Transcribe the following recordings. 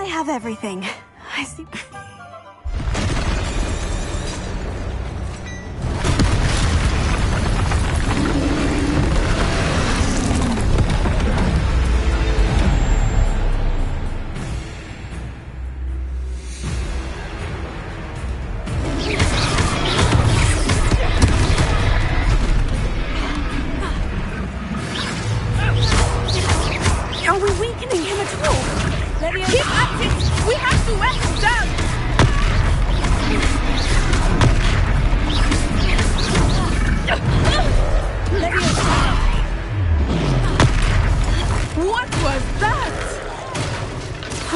I have everything. I see. Are we weakening him at all? Keep at it! We have to wear him down! What was that? I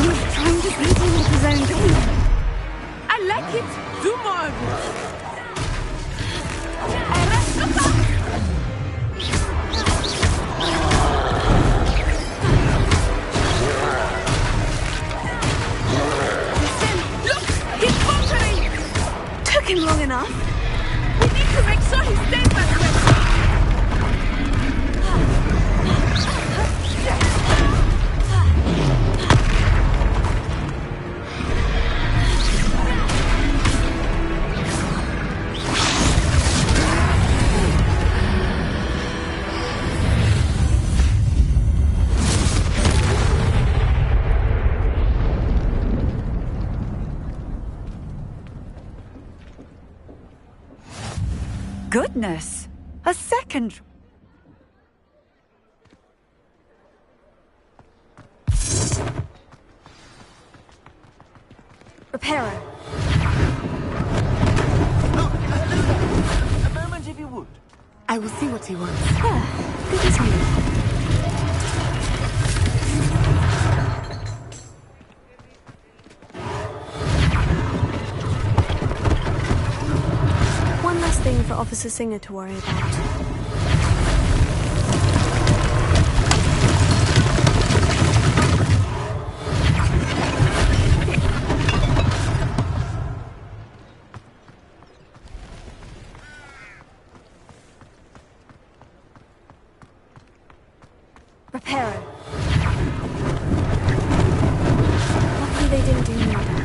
was trying to beat him with his own game. I like it. Do more of Took him long enough. We need to make sure he stays that way. Goodness! A second... Reparo. A moment if you would. I will see what he wants. Good as new. One less thing for Officer Singer to worry about. Reparo. Luckily they didn't do any damage.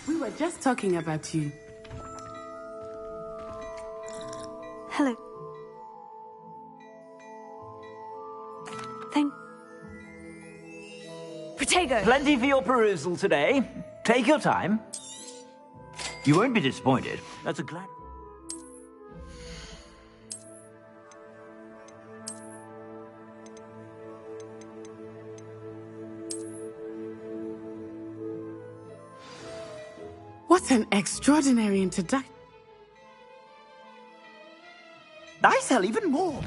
We were just talking about you. Hello. Thank... Protego! Plenty for your perusal today. Take your time. You won't be disappointed. That's a glad... What an extraordinary introduction. I sell even more.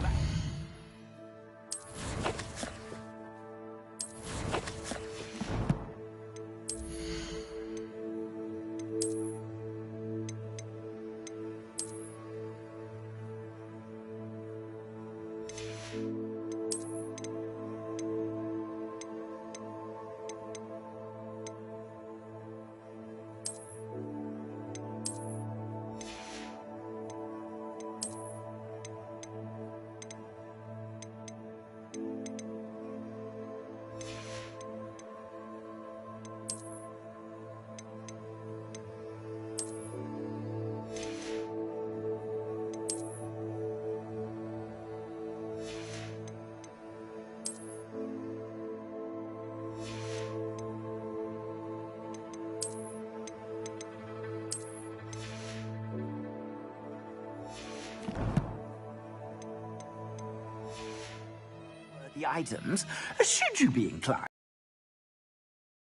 The items, should you be inclined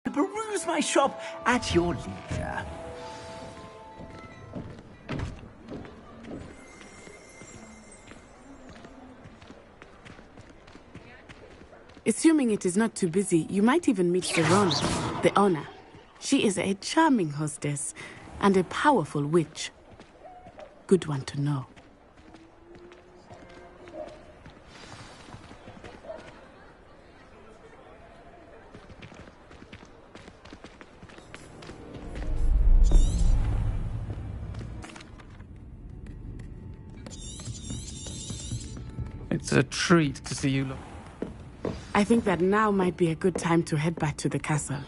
to peruse my shop at your leisure. Assuming it is not too busy, you might even meet Verona, the owner. She is a charming hostess. and a powerful witch. Good one to know. It's a treat to see you look. I think that now might be a good time to head back to the castle.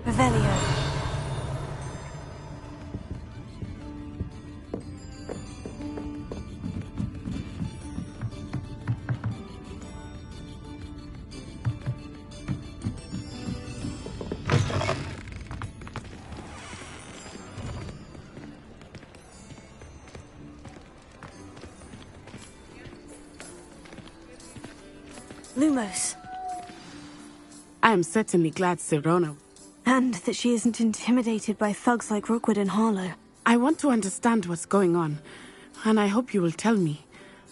Revelio. Lumos. I am certainly glad Sirona. And that she isn't intimidated by thugs like Rookwood and Harlow. I want to understand what's going on, and I hope you will tell me.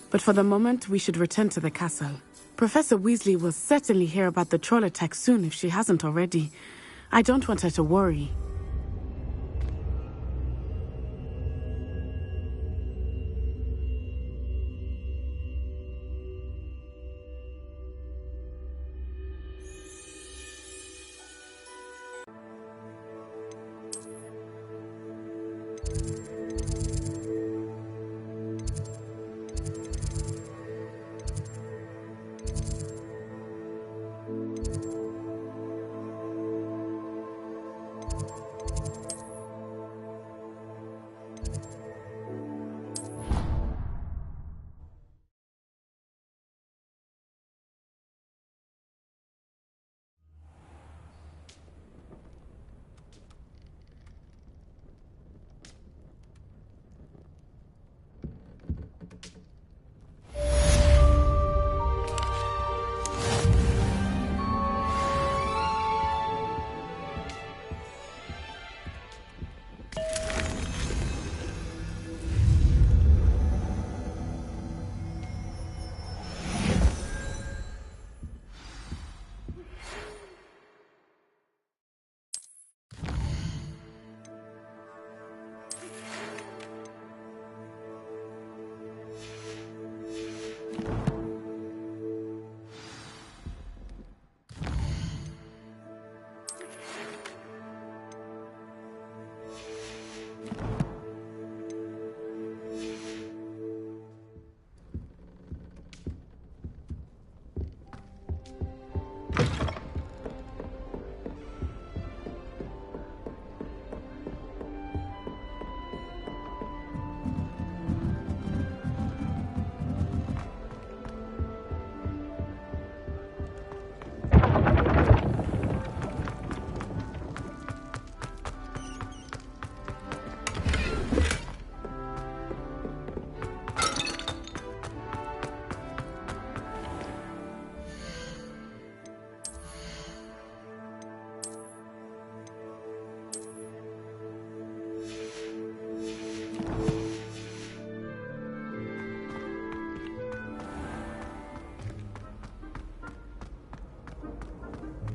But for the moment, we should return to the castle. Professor Weasley will certainly hear about the troll attack soon if she hasn't already. I don't want her to worry.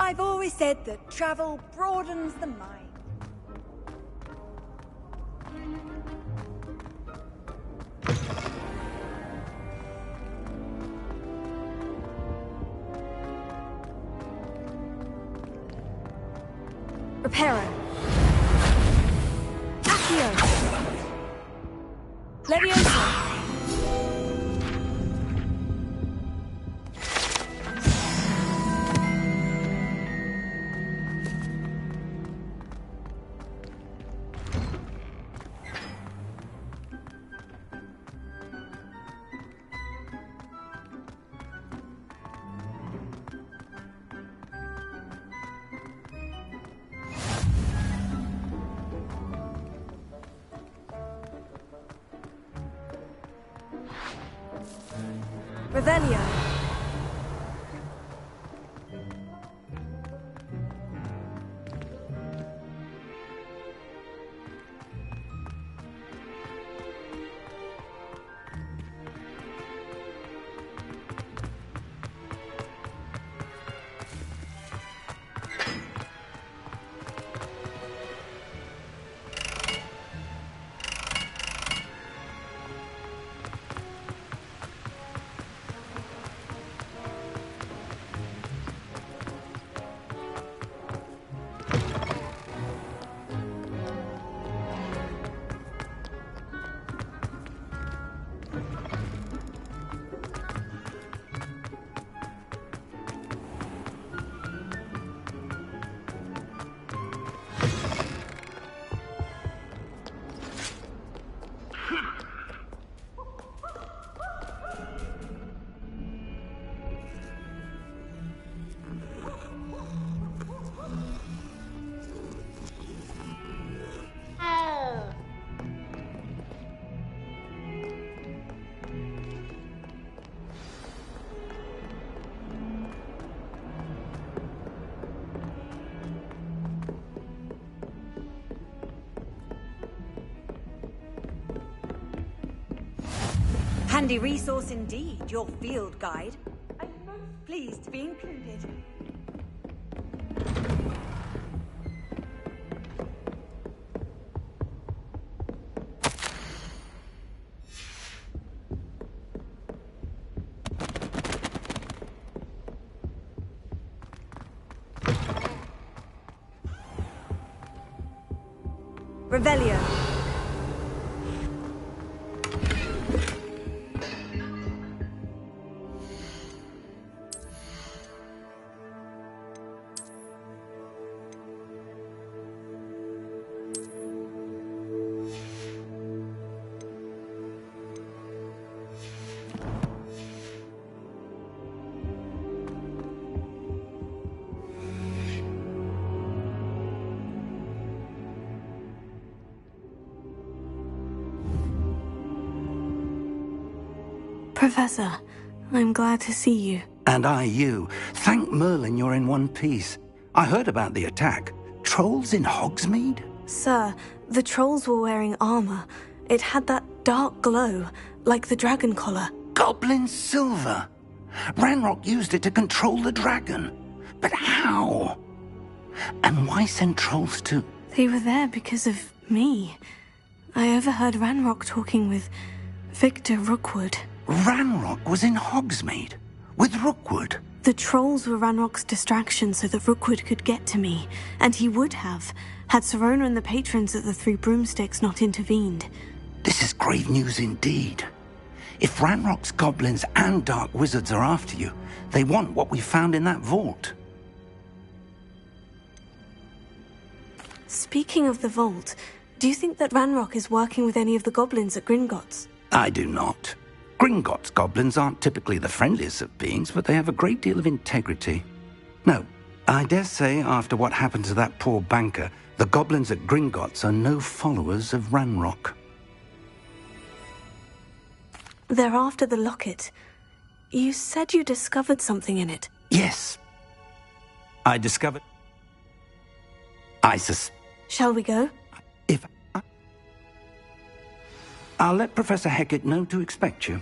I've always said that travel broadens the mind. Reparo. Accio. Leviosa. Revelio. Handy resource indeed, your field guide. I'm most pleased to be included. Revelio. Professor, I'm glad to see you. And I you. Thank Merlin you're in one piece. I heard about the attack. Trolls in Hogsmeade? Sir, the trolls were wearing armor. It had that dark glow, like the dragon collar. Goblin silver. Ranrock used it to control the dragon. But how? And why send trolls to... They were there because of me. I overheard Ranrock talking with Victor Rookwood. Ranrock was in Hogsmeade with Rookwood. The trolls were Ranrock's distraction so that Rookwood could get to me, and he would have, had Serona and the patrons at the Three Broomsticks not intervened. This is grave news indeed. If Ranrock's goblins and dark wizards are after you, they want what we found in that vault. Speaking of the vault, do you think that Ranrock is working with any of the goblins at Gringotts? I do not. Gringotts goblins aren't typically the friendliest of beings, but they have a great deal of integrity. No, I dare say after what happened to that poor banker, the goblins at Gringotts are no followers of Ranrock. They're after the locket. You said you discovered something in it. Yes. I discovered... Shall we go? I'll let Professor Hecat know to expect you.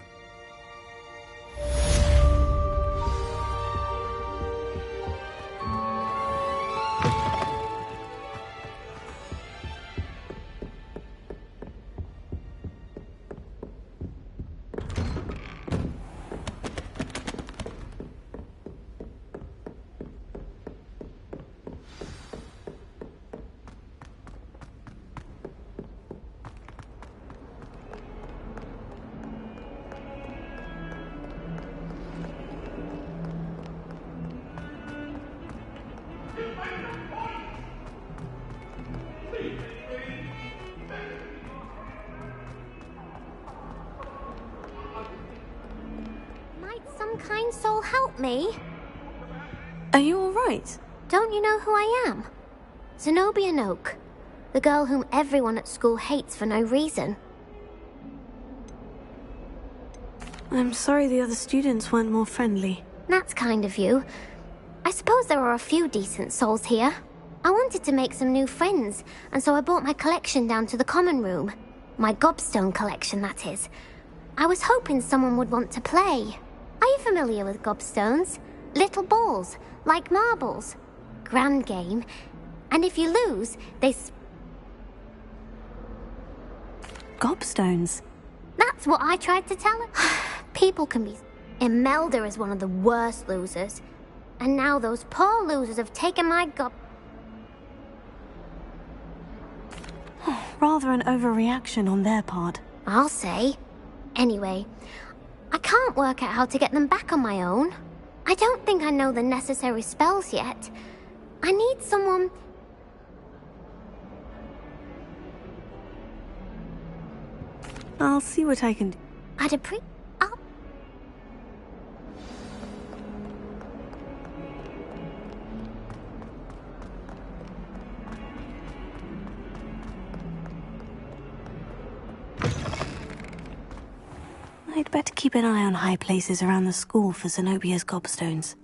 Might some kind soul help me? Are you all right? Don't you know who I am? Zenobia Noak, the girl whom everyone at school hates for no reason. I'm sorry the other students weren't more friendly. That's kind of you. I suppose there are a few decent souls here. I wanted to make some new friends, and so I brought my collection down to the common room. My gobstone collection, that is. I was hoping someone would want to play. Are you familiar with gobstones? Little balls, like marbles. Grand game. And if you lose, Gobstones? That's what I tried to tell her. People can be... Imelda is one of the worst losers. And now those poor losers have taken my Rather an overreaction on their part. I'll say. Anyway, I can't work out how to get them back on my own. I don't think I know the necessary spells yet. I need someone... I'll see what I can do. I'd appreciate... I'd better keep an eye on high places around the school for Zenobia's gobstones.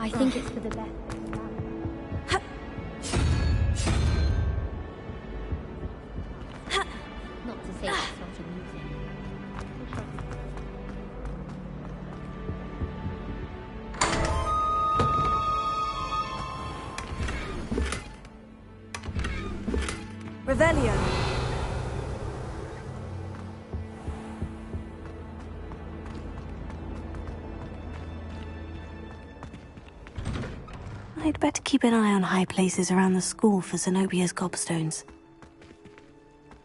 I think it's for the best. Not to say that's not amusing. Revelio. I'd better keep an eye on high places around the school for Zenobia's gobstones.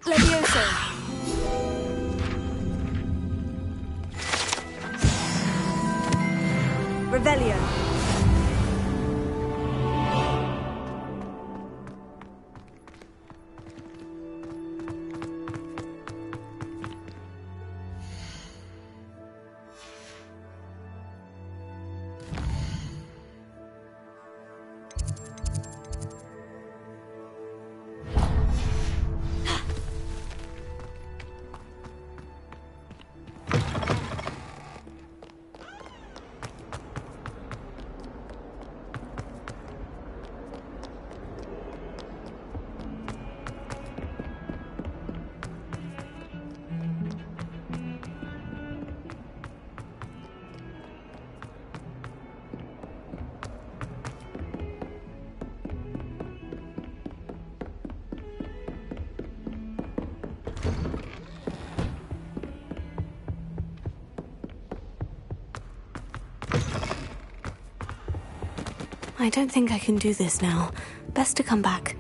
Levioso. Revelio. I don't think I can do this now. Best to come back.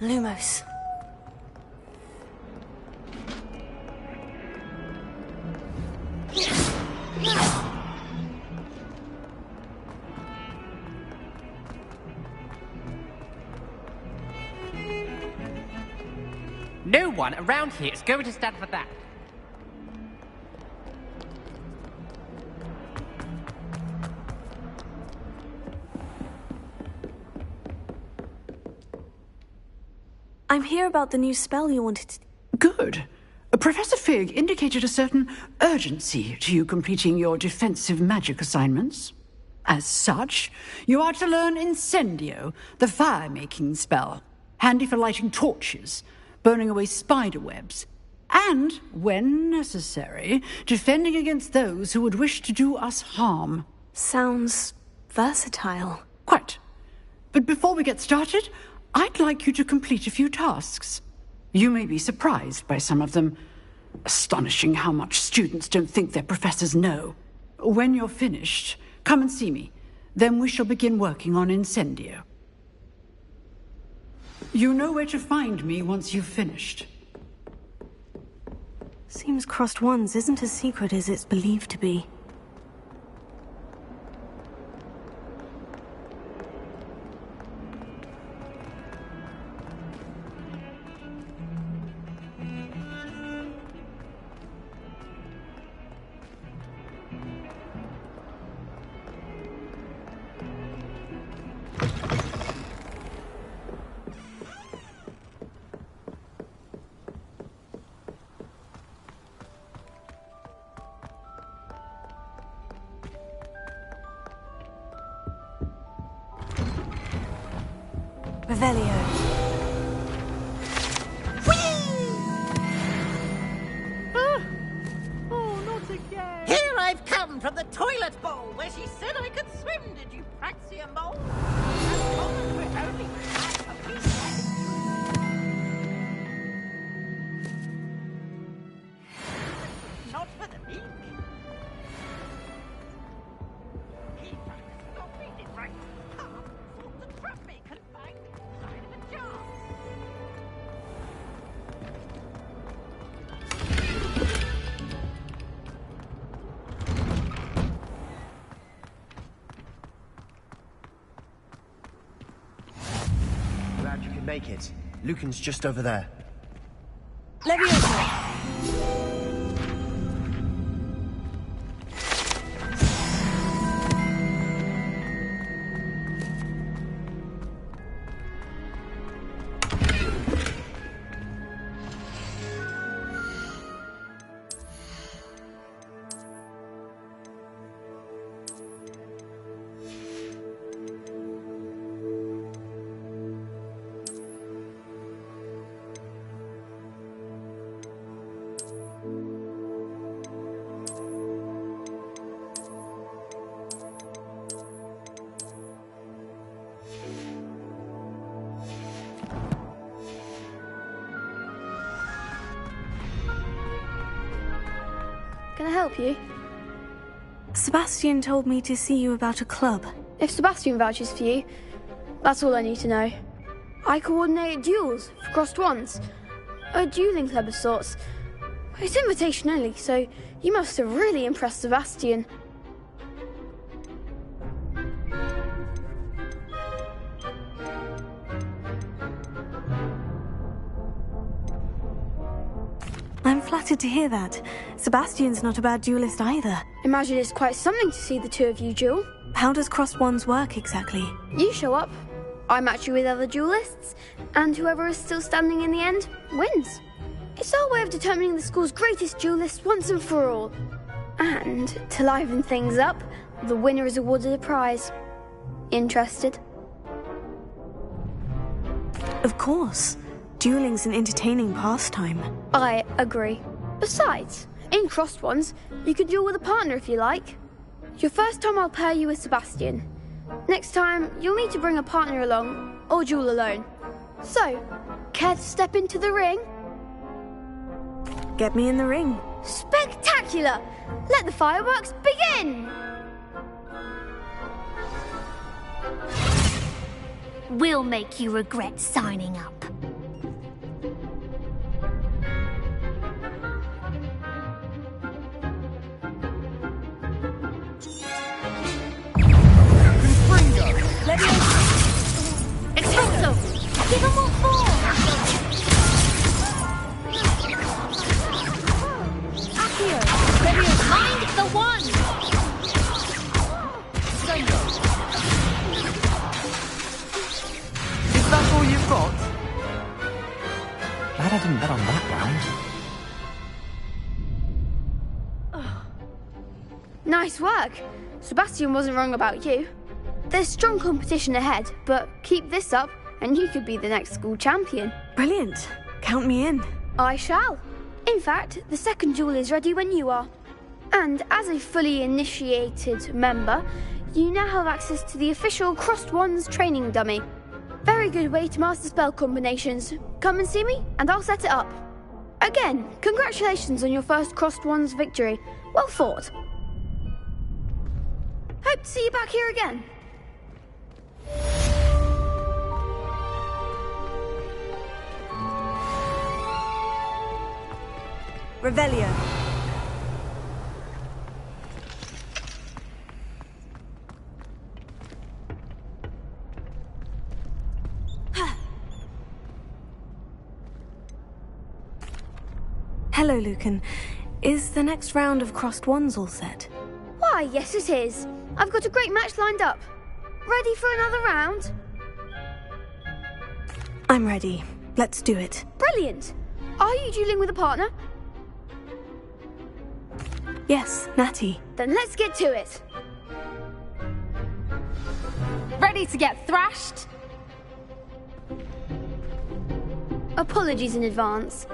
Lumos. No one around here is going to stand for that. I'm here about the new spell you wanted to... Good. Professor Fig indicated a certain urgency to you completing your defensive magic assignments. As such, you are to learn Incendio, the fire-making spell, handy for lighting torches, burning away spider webs, and, when necessary, defending against those who would wish to do us harm. Sounds versatile. Quite. But before we get started, I'd like you to complete a few tasks. You may be surprised by some of them. Astonishing how much students don't think their professors know. When you're finished, come and see me. Then we shall begin working on Incendio. You know where to find me once you've finished. Seems Crossed Wands isn't as secret as it's believed to be. Revelio. Here I I've come from the toilet bowl where she said I could swim, did you praxia mole? Not for the meek. He not read it right. Thought the trap me confined inside of a jar. Glad you could make it. Lucan's just over there. Leviosa! Can I help you? Sebastian told me to see you about a club. If Sebastian vouches for you, that's all I need to know. I coordinate duels for crossed wands. A dueling club of sorts. It's invitation only, so you must have really impressed Sebastian. I'm flattered to hear that. Sebastian's not a bad duelist either. Imagine it's quite something to see the two of you duel. How does crossed wands work exactly? You show up, I match you with other duelists, and whoever is still standing in the end wins. It's our way of determining the school's greatest duelist once and for all. And to liven things up, the winner is awarded a prize. Interested? Of course. Dueling's an entertaining pastime. I agree. Besides, in crossed wands, you can duel with a partner if you like. Your first time I'll pair you with Sebastian. Next time, you'll need to bring a partner along, or duel alone. So, care to step into the ring? Get me in the ring. Spectacular! Let the fireworks begin! We'll make you regret signing up. Excelso! Give them all four! Accio! Leviosa! Mind the one! Is that all you've got? Glad I didn't bet on that round. Nice work. Sebastian wasn't wrong about you. There's strong competition ahead, but keep this up and you could be the next school champion. Brilliant. Count me in. I shall. In fact, the second duel is ready when you are. And as a fully initiated member, you now have access to the official Crossed Wands training dummy. Very good way to master spell combinations. Come and see me and I'll set it up. Again, congratulations on your first Crossed Wands victory. Well fought. Hope to see you back here again. Revelio. Hello, Lucan. Is the next round of crossed wands all set? Why, yes it is. I've got a great match lined up. Ready for another round? I'm ready. Let's do it. Brilliant. Are you dueling with a partner? Yes, Natty. Then let's get to it. Ready to get thrashed? Apologies in advance.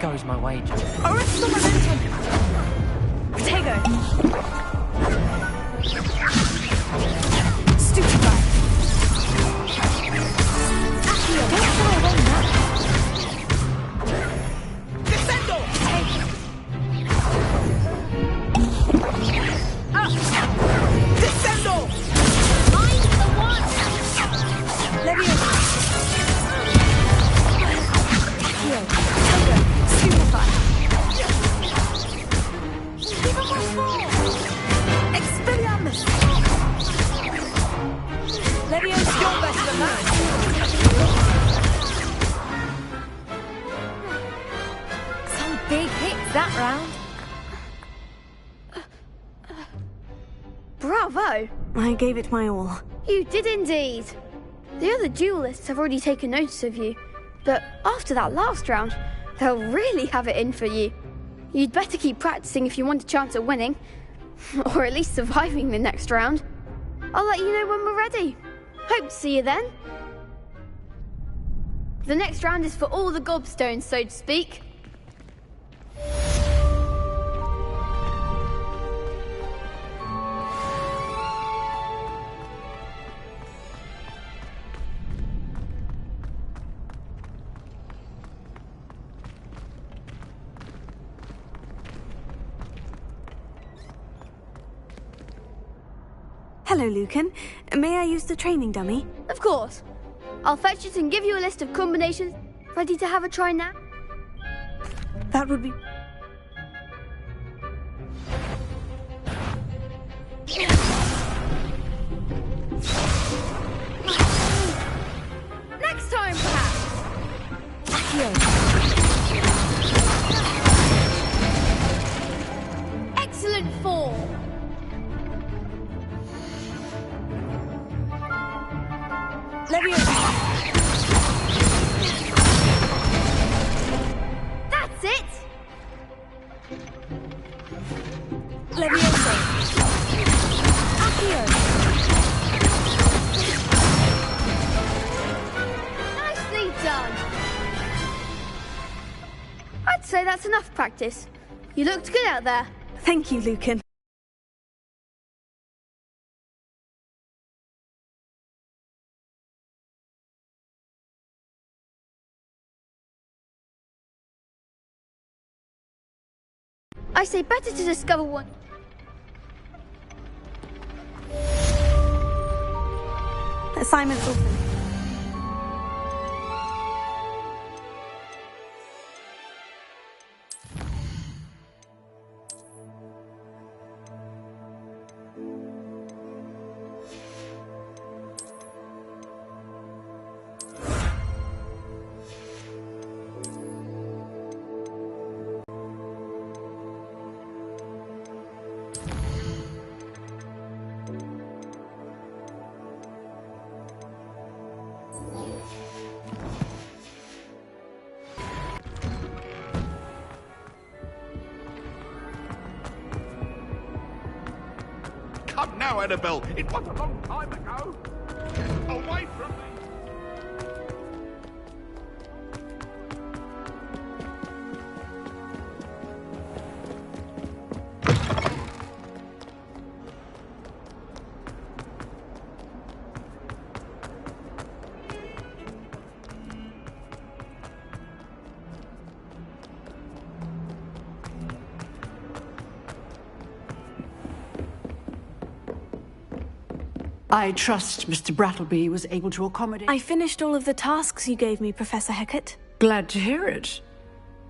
goes my wager. Arrest the momentum! Protego! Stupefy! Accio, don't fly away now! Descendo! Descendo! Mind the one! Leviosa! Accio, Protego, Stupefy! Give him one more! Expelliarmus! Leviosa! You're better than that! Some big hits that round. Bravo! I gave it my all. You did indeed. The other duelists have already taken notice of you, but after that last round, they'll really have it in for you. You'd better keep practicing if you want a chance at winning, or at least surviving the next round. I'll let you know when we're ready. Hope to see you then. The next round is for all the gobstones, so to speak. Hello, Lucan. May I use the training dummy? Of course. I'll fetch it and give you a list of combinations. Ready to have a try now? That would be... Next time, perhaps. Excellent form. Leviosa! That's it. Leviosa! Accio! Nicely done. I'd say that's enough practice. You looked good out there. Thank you, Lucan. I say better to discover one. Assignment's open. Come now, Annabelle. It was a long time ago. Get away from me. I trust Mr. Brattleby was able to accommodate... I finished all of the tasks you gave me, Professor Hecat. Glad to hear it.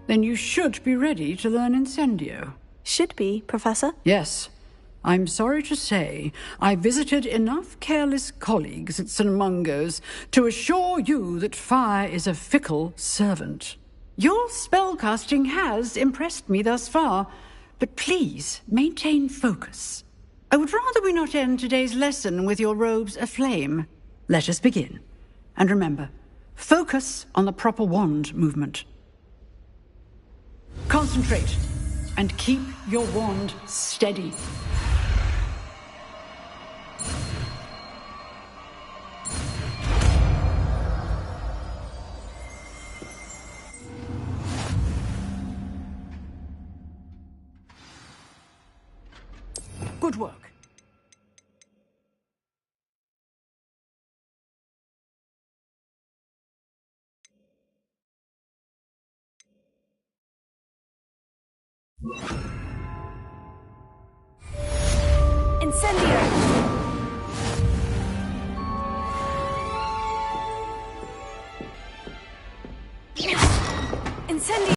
Then you should be ready to learn Incendio. Should be, Professor. Yes. I'm sorry to say, I visited enough careless colleagues at St. Mungo's to assure you that fire is a fickle servant. Your spellcasting has impressed me thus far, but please maintain focus. I would rather we not end today's lesson with your robes aflame. Let us begin. And remember, focus on the proper wand movement. Concentrate, and keep your wand steady. Good work. Incendio! Incendio!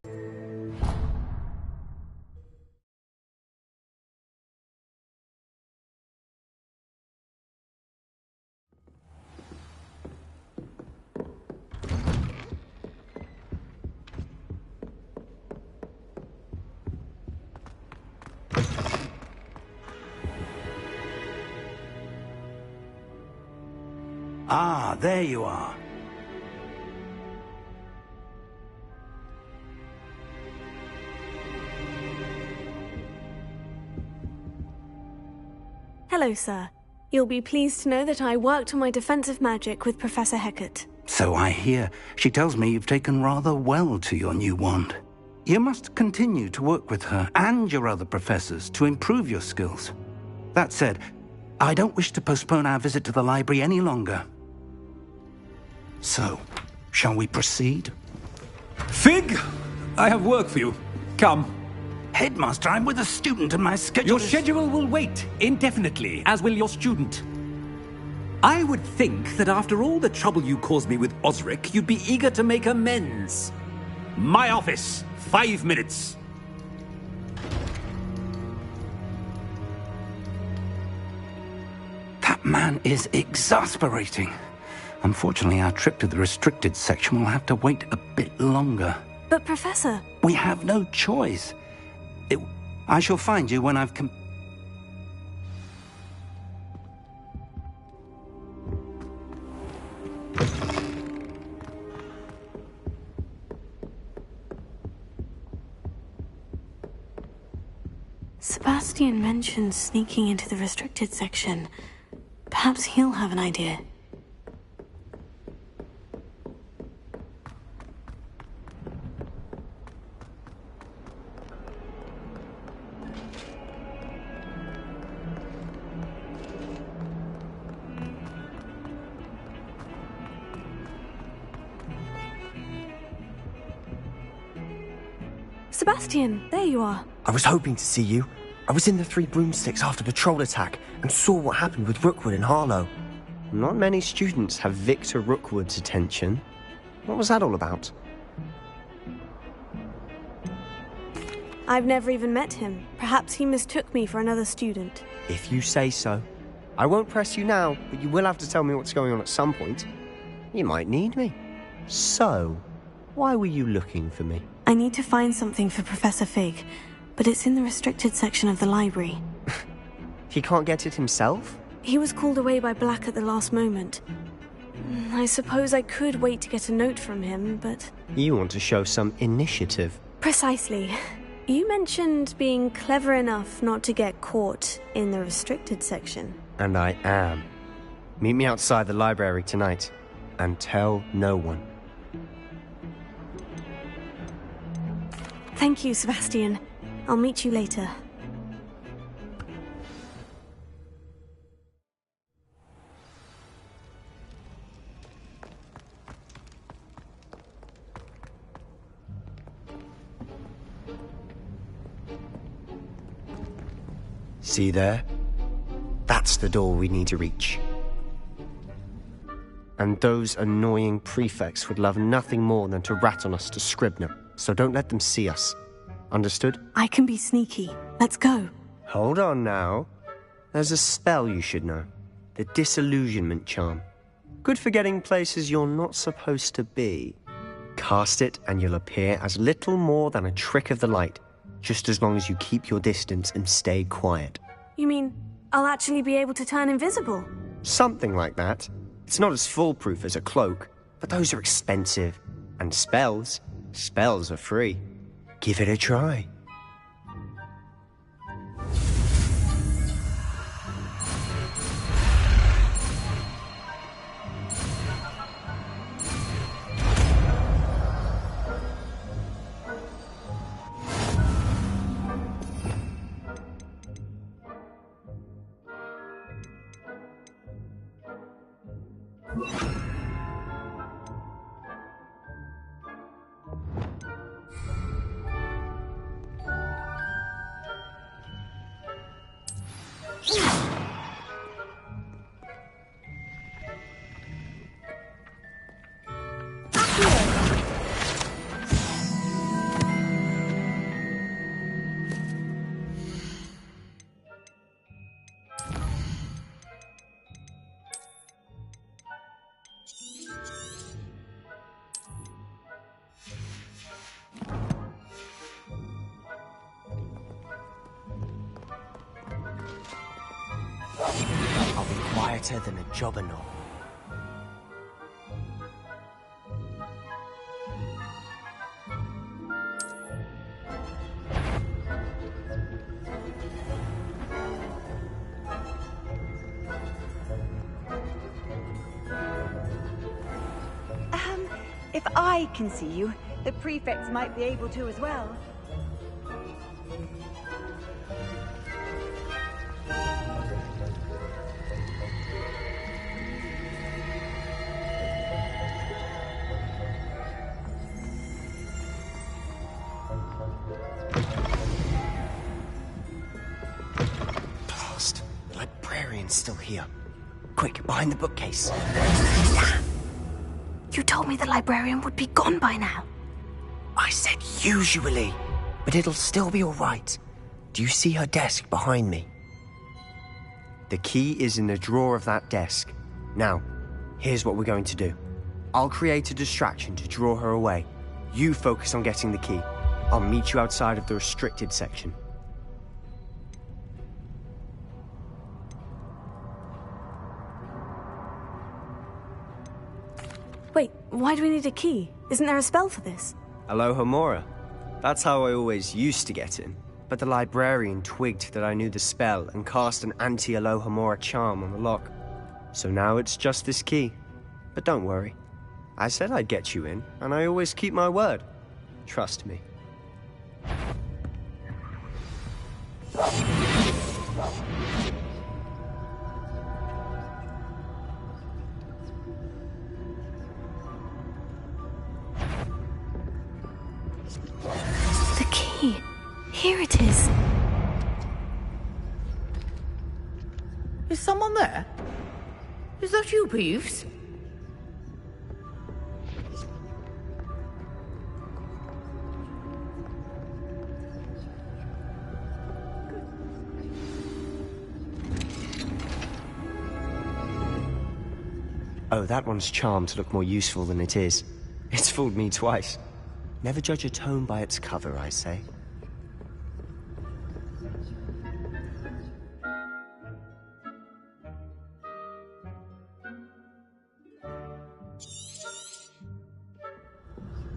Ah, there you are. Hello, sir. You'll be pleased to know that I worked on my defensive magic with Professor Hecat. So I hear. She tells me you've taken rather well to your new wand. You must continue to work with her and your other professors to improve your skills. That said, I don't wish to postpone our visit to the library any longer. So, shall we proceed? Fig, I have work for you. Come. Headmaster, I'm with a student and my schedule Your schedule will wait indefinitely, as will your student. I would think that after all the trouble you caused me with Osric, you'd be eager to make amends. My office, 5 minutes. That man is exasperating. Unfortunately, our trip to the restricted section will have to wait a bit longer. But, Professor... We have no choice. I shall find you when I've Sebastian mentioned sneaking into the restricted section. Perhaps he'll have an idea. Sebastian, there you are. I was hoping to see you. I was in the Three Broomsticks after the troll attack and saw what happened with Rookwood and Harlow. Not many students have Victor Rookwood's attention. What was that all about? I've never even met him. Perhaps he mistook me for another student. If you say so. I won't press you now, but you will have to tell me what's going on at some point. You might need me. So, why were you looking for me? I need to find something for Professor Fig, but it's in the restricted section of the library. He can't get it himself? He was called away by Black at the last moment. I suppose I could wait to get a note from him, but... You want to show some initiative. Precisely. You mentioned being clever enough not to get caught in the restricted section. And I am. Meet me outside the library tonight, and tell no one. Thank you, Sebastian. I'll meet you later. See there? That's the door we need to reach. And those annoying prefects would love nothing more than to rat on us to Scribner, so don't let them see us. Understood? I can be sneaky. Let's go. Hold on now. There's a spell you should know. The Disillusionment Charm. Good for getting places you're not supposed to be. Cast it and you'll appear as little more than a trick of the light, just as long as you keep your distance and stay quiet. You mean I'll actually be able to turn invisible? Something like that. It's not as foolproof as a cloak, but those are expensive. And spells are free. Give it a try. quieter than a jobberknoll. If I can see you, the prefects might be able to as well. Blast! The librarian's still here. Quick, behind the bookcase. You told me the librarian would be gone by now. I said usually, but it'll still be all right. Do you see her desk behind me? The key is in the drawer of that desk. Now, here's what we're going to do. I'll create a distraction to draw her away. You focus on getting the key. I'll meet you outside of the restricted section. Wait, why do we need a key? Isn't there a spell for this? Alohomora. That's how I always used to get in. But the librarian twigged that I knew the spell and cast an anti-Alohomora charm on the lock. So now it's just this key. But don't worry. I said I'd get you in, and I always keep my word. Trust me. The key. Here it is. Is someone there? Is that you, Peeves? Oh, that one's charmed to look more useful than it is. It's fooled me twice. Never judge a tome by its cover, I say.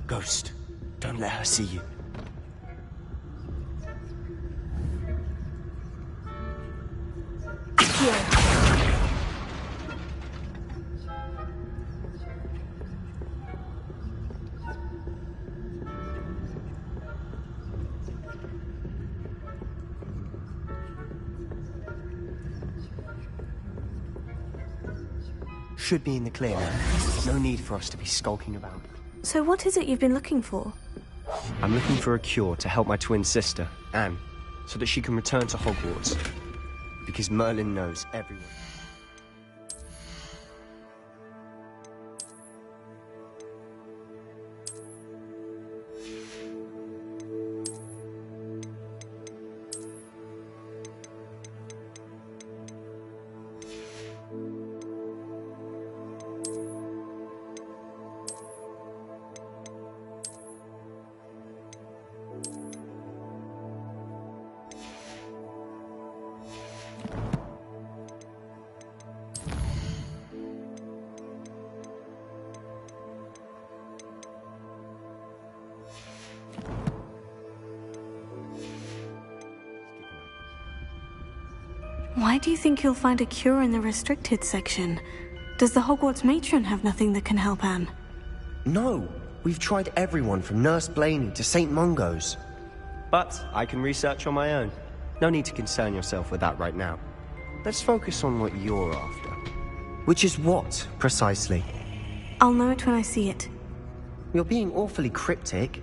Ghost, don't let her see you. Should be in the clear now. No need for us to be skulking about. So what is it you've been looking for? I'm looking for a cure to help my twin sister, Anne, so that she can return to Hogwarts. Because Merlin knows everyone. Why do you think you'll find a cure in the restricted section? Does the Hogwarts matron have nothing that can help Anne? No! We've tried everyone from Nurse Blaney to St. Mungo's. But I can research on my own. No need to concern yourself with that right now. Let's focus on what you're after. Which is what, precisely? I'll know it when I see it. You're being awfully cryptic.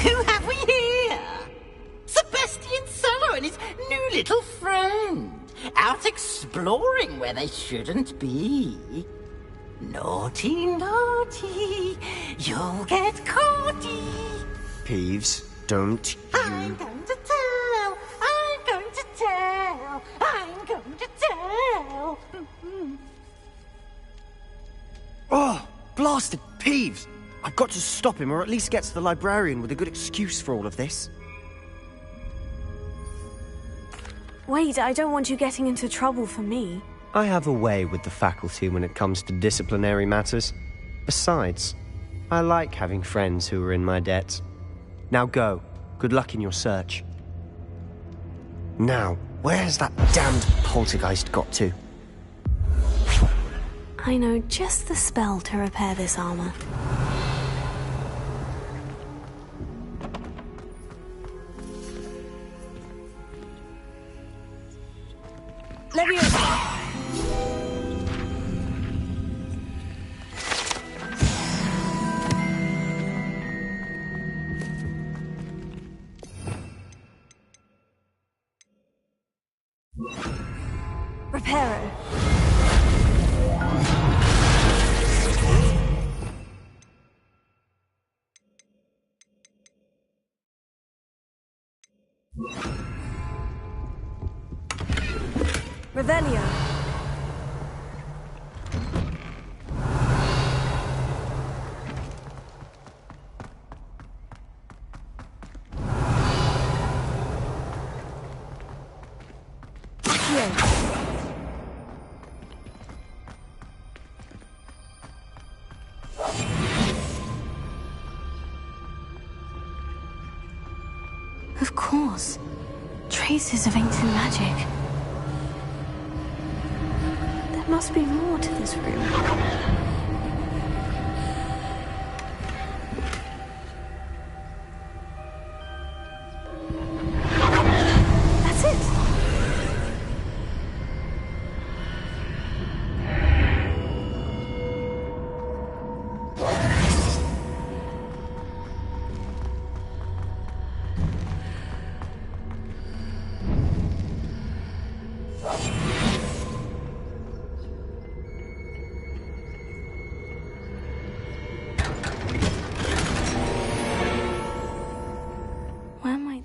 Who have we here? Sebastian Sallow and his new little friend. Out exploring where they shouldn't be. Naughty, naughty. You'll get caughty. Peeves, don't you... I'm going to tell. I'm going to tell. I'm going to tell. blasted Peeves! I've got to stop him, or at least get to the librarian with a good excuse for all of this. Wait, I don't want you getting into trouble for me. I have a way with the faculty when it comes to disciplinary matters. Besides, I like having friends who are in my debt. Now go. Good luck in your search. Now, where's that damned poltergeist got to? I know just the spell to repair this armor. Reparo. Revelio. Of course. Traces of ancient magic. There must be more to this room. That's it! Where am I?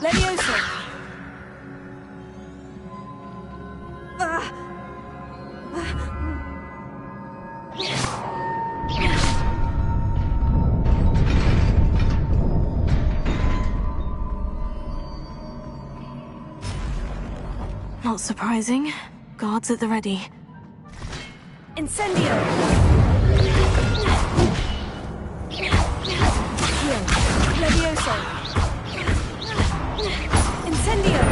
Levioso! Not surprising. Guards at the ready. Incendio! Levioso! Incendio!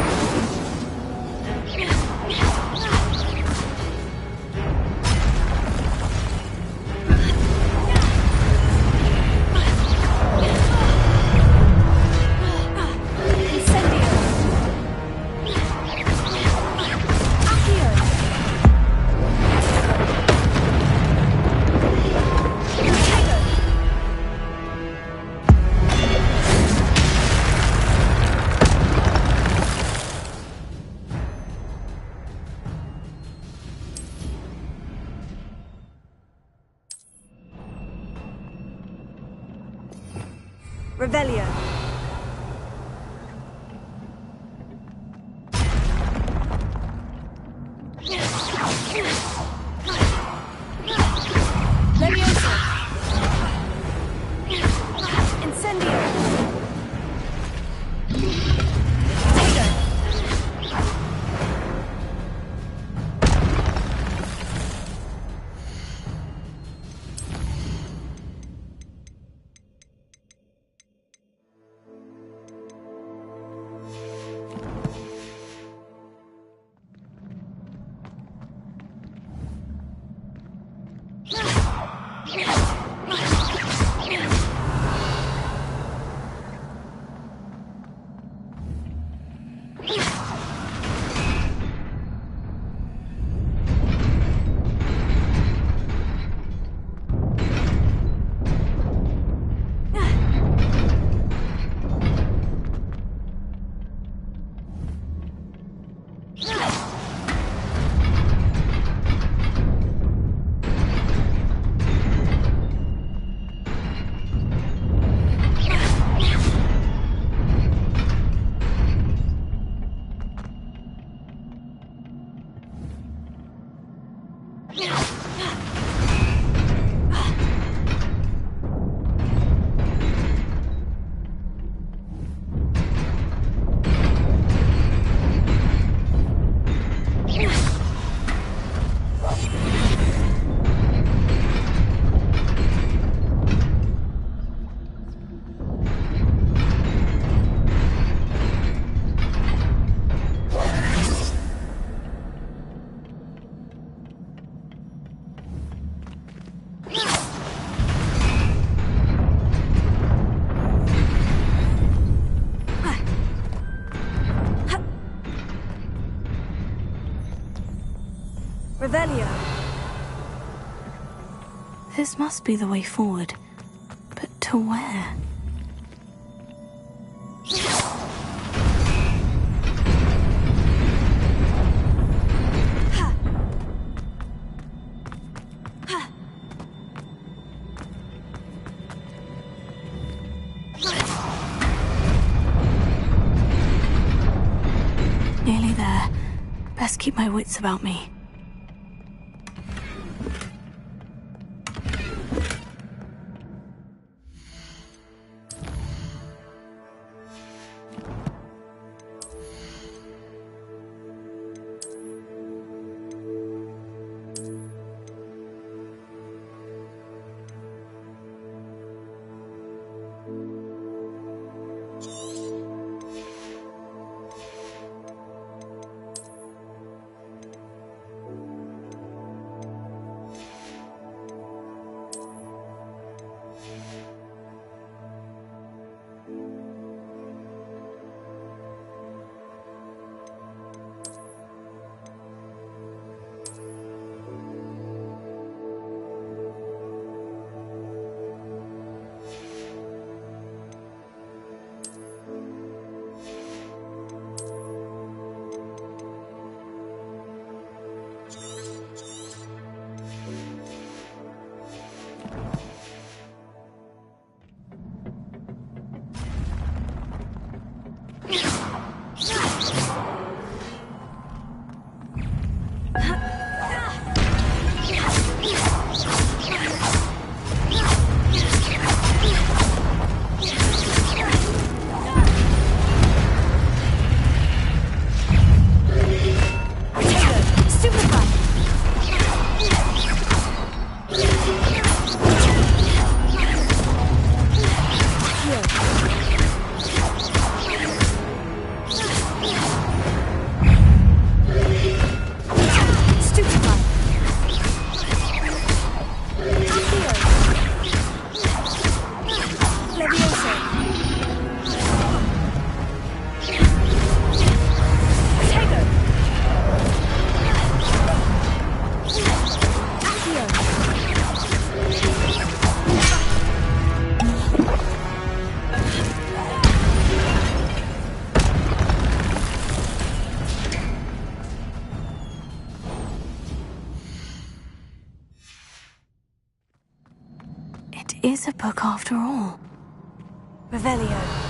Revelio. Levioso. Incendio. Tato. Revelio. This must be the way forward. But to where? Nearly there. Best keep my wits about me. Is a book after all. Revelio.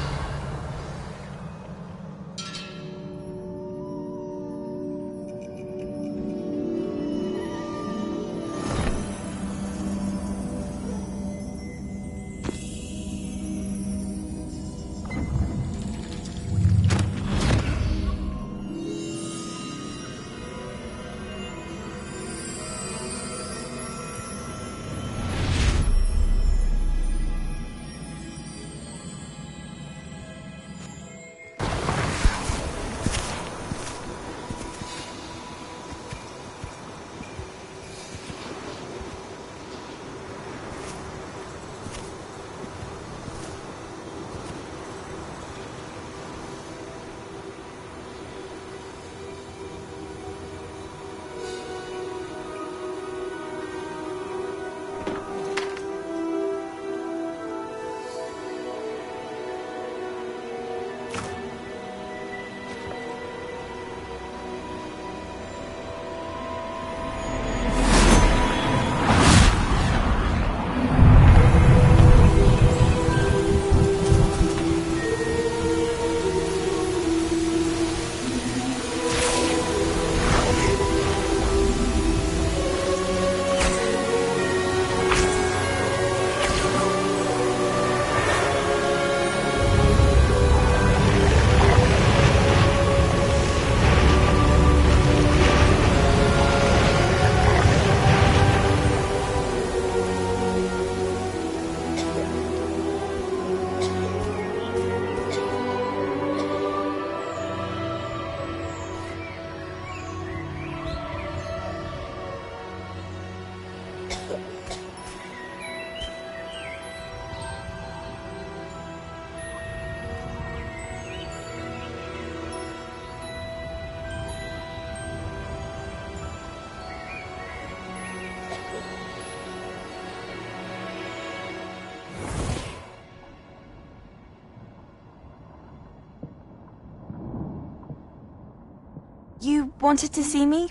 You wanted to see me?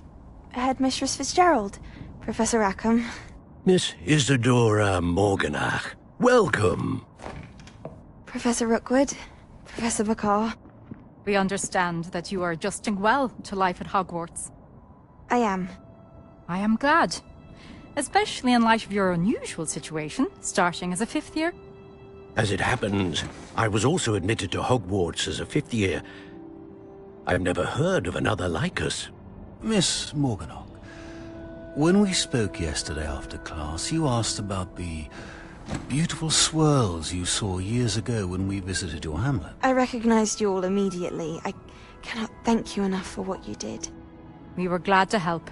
Headmistress Fitzgerald, Professor Rackham. Miss Isadora Morganach, welcome. Professor Rookwood, Professor Bakar. We understand that you are adjusting well to life at Hogwarts. I am. I am glad. Especially in light of your unusual situation, starting as a 5th year. As it happens, I was also admitted to Hogwarts as a 5th year. I've never heard of another like us. Miss Morganach, when we spoke yesterday after class, you asked about the beautiful swirls you saw years ago when we visited your hamlet. I recognized you all immediately. I cannot thank you enough for what you did. We were glad to help.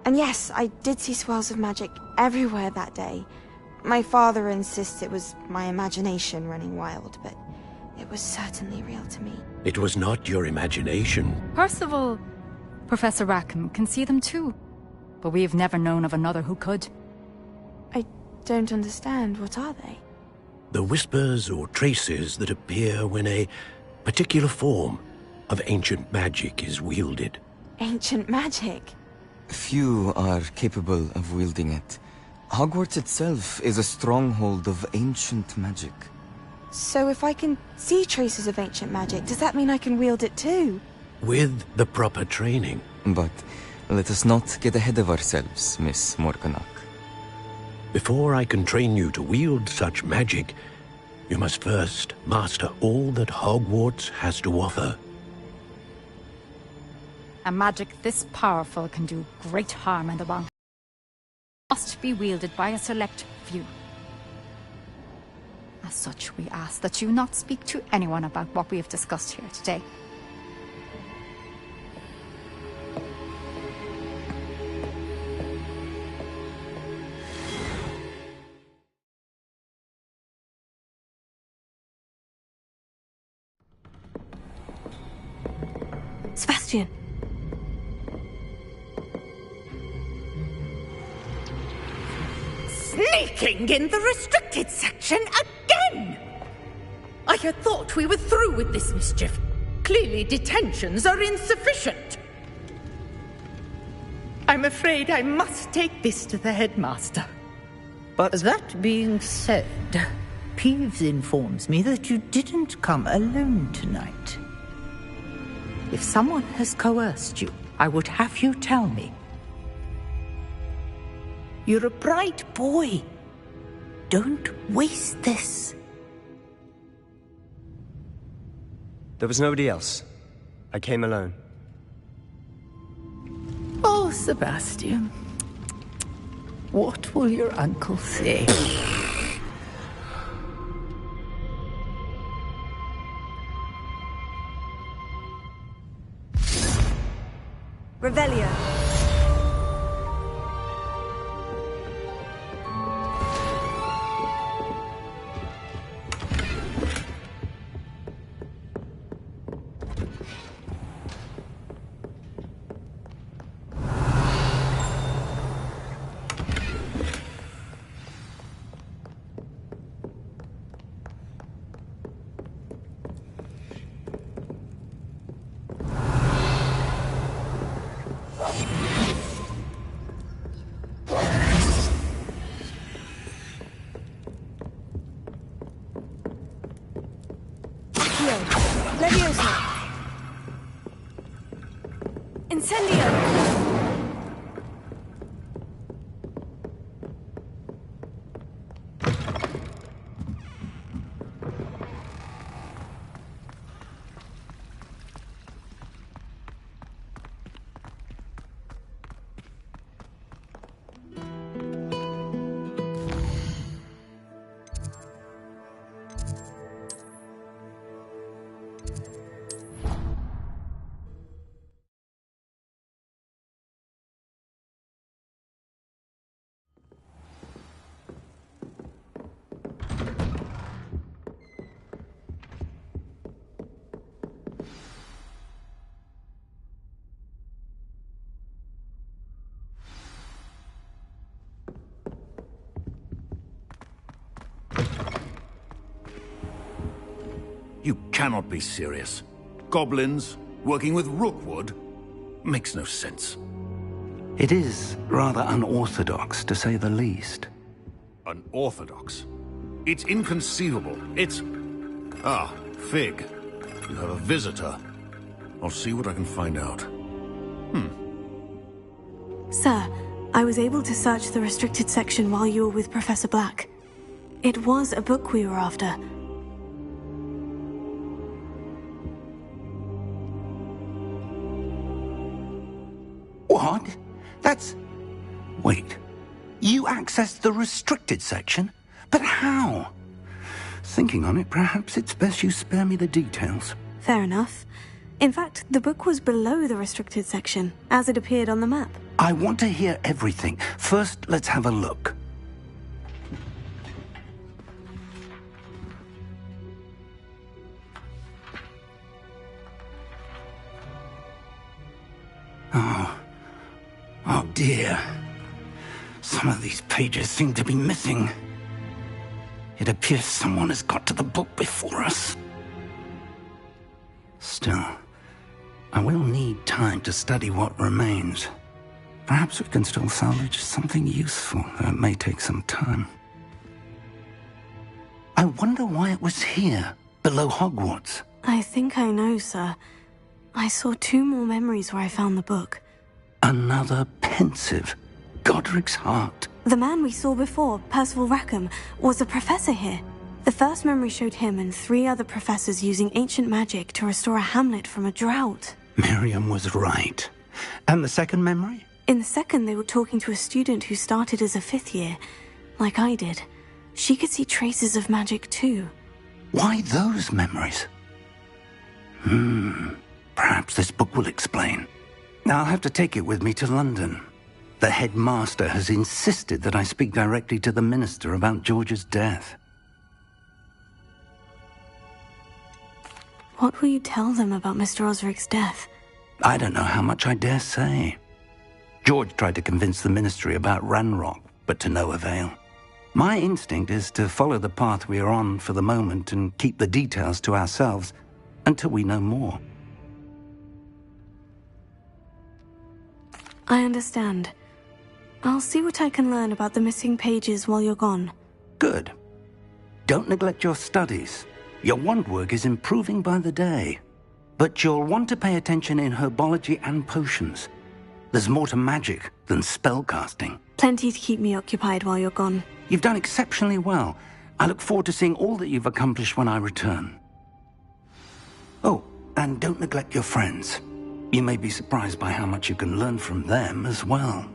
And yes, I did see swirls of magic everywhere that day. My father insists it was my imagination running wild, but it was certainly real to me. It was not your imagination. Percival, Professor Rackham can see them too. But we have never known of another who could. I don't understand. What are they? The whispers or traces that appear when a particular form of ancient magic is wielded. Ancient magic? Few are capable of wielding it. Hogwarts itself is a stronghold of ancient magic. So if I can see traces of ancient magic, does that mean I can wield it too? With the proper training. But let us not get ahead of ourselves, Miss Morganach. Before I can train you to wield such magic, you must first master all that Hogwarts has to offer. A magic this powerful can do great harm in the wrong. Must be wielded by a select few. As such, we ask that you not speak to anyone about what we have discussed here today. Sebastian. Sneaking in the restricted section again! I had thought we were through with this mischief. Clearly detentions are insufficient. I'm afraid I must take this to the headmaster. But that being said, Peeves informs me that you didn't come alone tonight. If someone has coerced you, I would have you tell me. You're a bright boy. Don't waste this. There was nobody else. I came alone. Oh, Sebastian. What will your uncle say? Revelio. cannot be serious. Goblins working with Rookwood makes no sense. It is rather unorthodox, to say the least. Unorthodox? It's inconceivable. It's... Ah, Fig. You have a visitor. I'll see what I can find out. Sir, I was able to search the restricted section while you were with Professor Black. It was a book we were after. What? That's... Wait. You accessed the restricted section? But how? Thinking on it, perhaps it's best you spare me the details. Fair enough. In fact, the book was below the restricted section, as it appeared on the map. I want to hear everything. First, let's have a look. Oh dear. Some of these pages seem to be missing. It appears someone has got to the book before us. Still, I will need time to study what remains. Perhaps we can still salvage something useful, though it may take some time. I wonder why it was here, below Hogwarts. I think I know, sir. I saw 2 more memories where I found the book. Another pensive. Godric's heart. The man we saw before, Percival Rackham, was a professor here. The first memory showed him and 3 other professors using ancient magic to restore a hamlet from a drought. Miriam was right. And the second memory? In the second, they were talking to a student who started as a 5th year, like I did. She could see traces of magic too. Why those memories? Perhaps this book will explain. I'll have to take it with me to London. The headmaster has insisted that I speak directly to the minister about George's death. What will you tell them about Mr. Osric's death? I don't know how much I dare say. George tried to convince the ministry about Ranrock, but to no avail. My instinct is to follow the path we are on for the moment and keep the details to ourselves until we know more. I understand. I'll see what I can learn about the missing pages while you're gone. Good. Don't neglect your studies. Your wand work is improving by the day. But you'll want to pay attention in herbology and potions. There's more to magic than spellcasting. Plenty to keep me occupied while you're gone. You've done exceptionally well. I look forward to seeing all that you've accomplished when I return. Oh, and don't neglect your friends. You may be surprised by how much you can learn from them as well.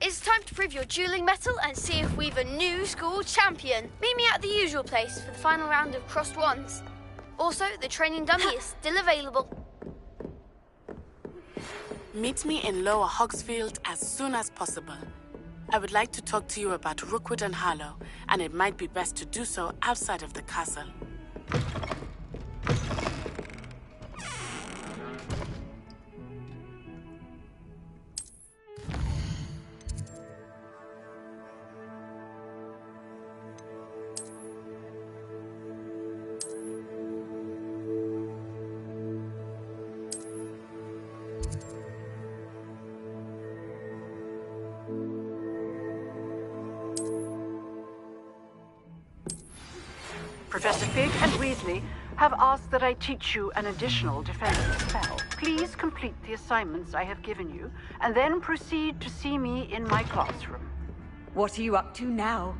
It's time to prove your dueling mettle and see if we've a new school champion. Meet me at the usual place for the final round of crossed wands. Also, the training dummy is still available. Meet me in Lower Hogsfield as soon as possible. I would like to talk to you about Rookwood and Harlow, and it might be best to do so outside of the castle. Professor Fig and Weasley have asked that I teach you an additional defensive spell. Please complete the assignments I have given you, and then proceed to see me in my classroom. What are you up to now?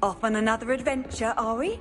Off on another adventure, are we?